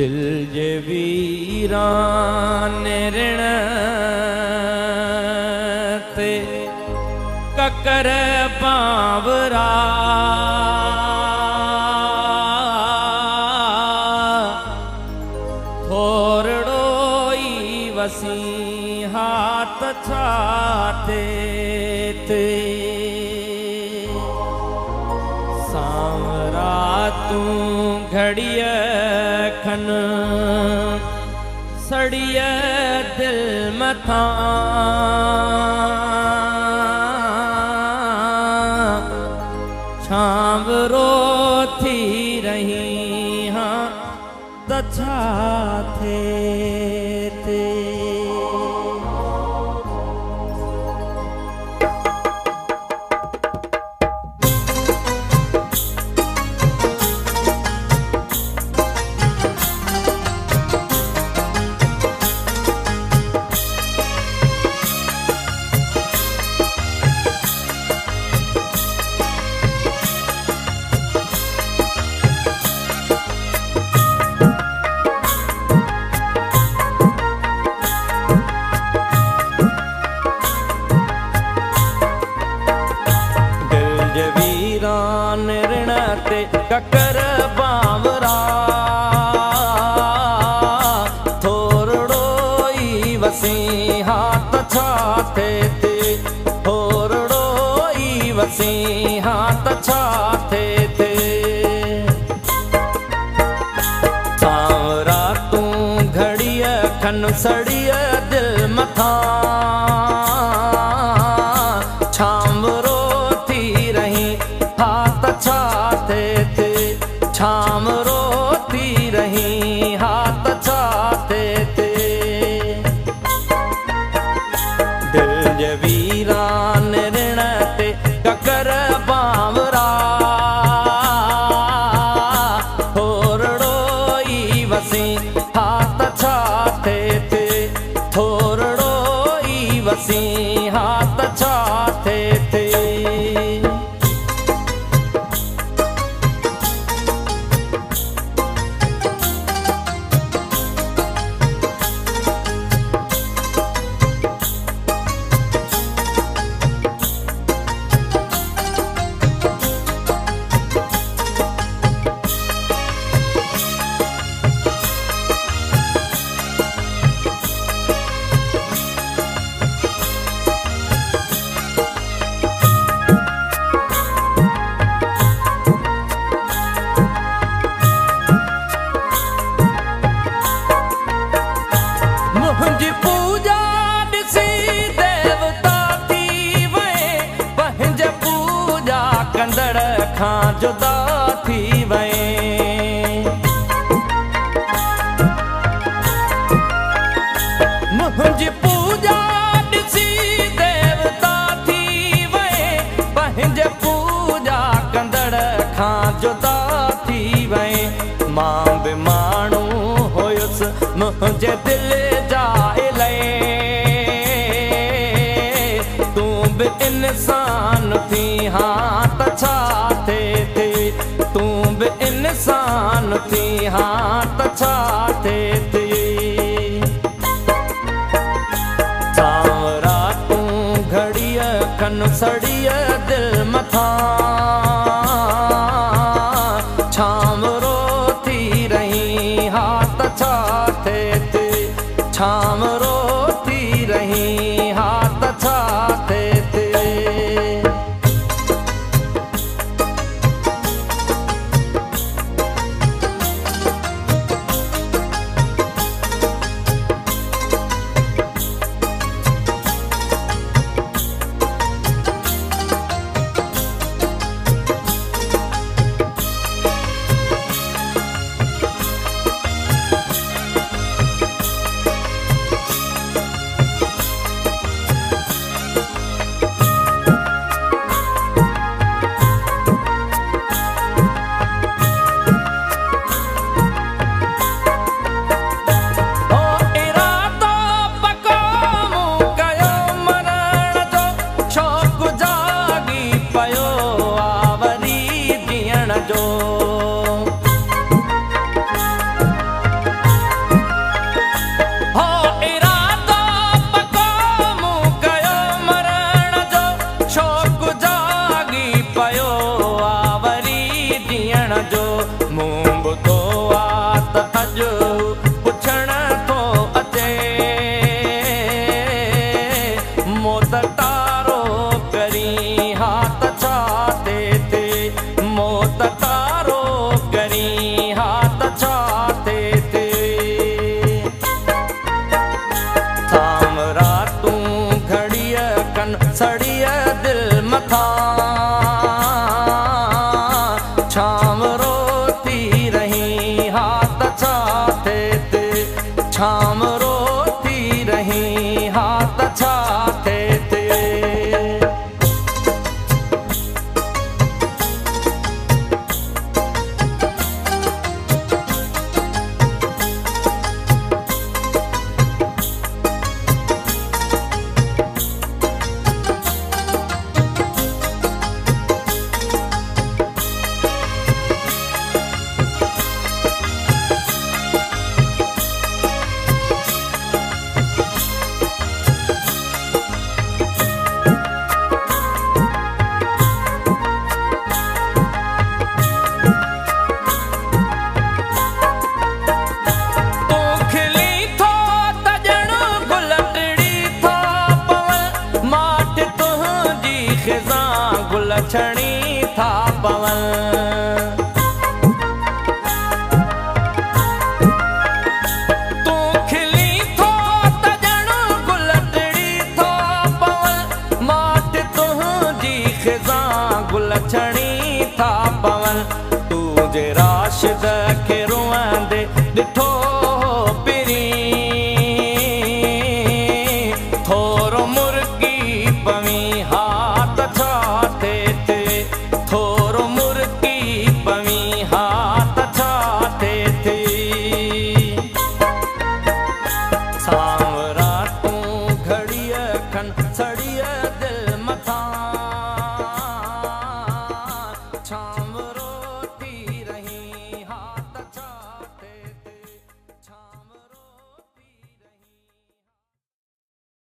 दिल जे वीरान ऋण ते ककर बावरा थोरड़ो ई वसी हाथ छाते ते सांवरा तू घड़िय खन सड़िय दिल मथा छावरो थी रही हाँ तछा थे ते ककर बावरा थोरड़ो ई वसी हाथ छाते ते थोरड़ो ई वसी हाथ छाते ते सांवरा तू घड़िय खन सड़िय दिल मथा छावरो थी रही हाथ छाते ते छाम रोती रही हाथ छाते ते दिल जे वीरान ऋण ते ककर बावरा थोरड़ो ई वसी हाथ छाते ते थोरड़ो ई वसी हाथ छाते ते खां जुदा थी वए मुंहिंजी पूजा ॾिसी देवता थी वए पंहिंजे पूजा कंदड़ खां जुदा थी वए मां बि माण्हू हुयुसि मुंहिंजे दिल जा इलाही तूं बि इंसान थी हाथ छाते ते तूं बि इंसान थी हाथ छाते ते सांवरा तूं घड़िय खन सड़िय दिल मथा छावरो थी रही हाथ छाते ते छावरो थी रही हाथ छाते ते छणी था पवन तू खिली थो त ॼण गुल टिड़ी थो पवन माट तुंहिंजी ख़िज़ा गुल छणी था पवन तूं जे राशिद खे रोअंदे ॾिठो